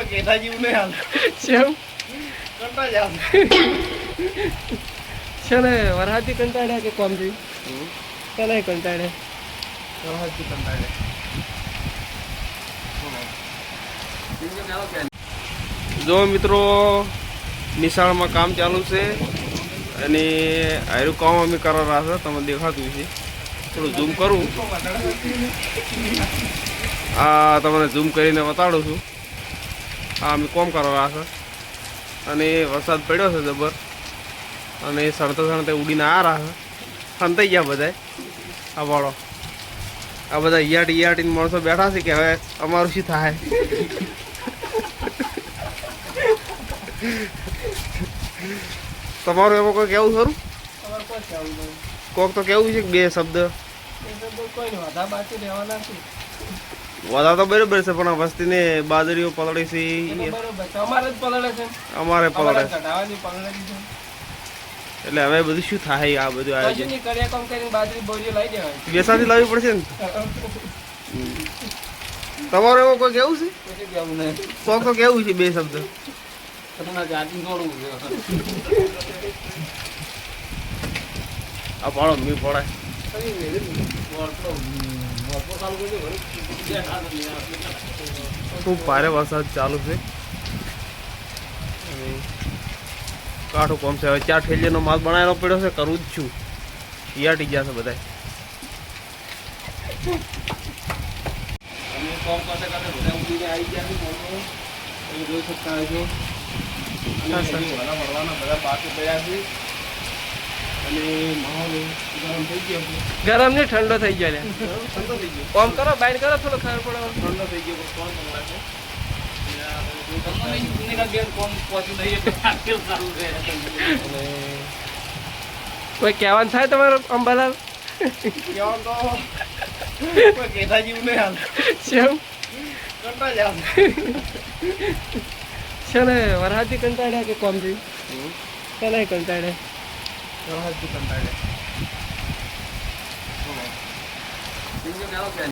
કેઠા જેવું નહીં હાલ કેમ કંટા જાવ છે ને વરહાદથી કંટાળ્યા કે કોમથી તને કંટાળ્યા વરહાદથી કંટાળે જો મિત્રો નિશાળમાં કામ ચાલુ છે અને આયરું કામ અમે કરવા રહ્યા છે તમને દેખાતું છે થોડું ઝૂમ કરું આ તમને ઝૂમ કરીને બતાડું છું આ અમે કામ કરવા રહ્યા છે અને વરસાદ પડ્યો છે જબર અને સળતા સળતા ઉડીને આ રહ્યા છે ખંતાઈ ગયા બધા આ વાળો આ બધા ઈયાટીને માણસો બેઠા છે કે હવે અમારું શું થાય તમારું એમાં કોઈ કેવું ખરું કોક તો કેવું છે બે શબ્દ વધારે તો બરોબર છે પણ વસ્તીને બાજરીઓ પલળે છે અમારે પલળે એટલે હવે બધું શું થાય આ બધું આયોજન વેસાથી લાવવી પડશે ને તમારું એમાં કોઈ કેવું છે કોક તો કેવું છે બે શબ્દ આ પાડો મી પડાય ખૂબ ભારે વરસાદ ચાલુ છે કાઠું કોમ છે હવે 4 ઠેલીનો માલ બનાવેલો પડ્યો છે કરું જ છું યાટી ગયા છે બધા જોઈ શકતા છો ગરમ ને ઠંડો થઈ ગયો કોમ કરો બાઈડ કરો થોડો ખબર પડે ઠંડો થઈ ગયો કોઈ કહેવાનું થાય તમારો અંબાલાલ કહેવાનું તો કોઈ કેઠા જેવું નહીં હાલ કેમ કંટા જાવ છે ને વરહાદથી કંટાળ્યા કે કોમથી તને કંટાળે વરહાદથી કંટાળે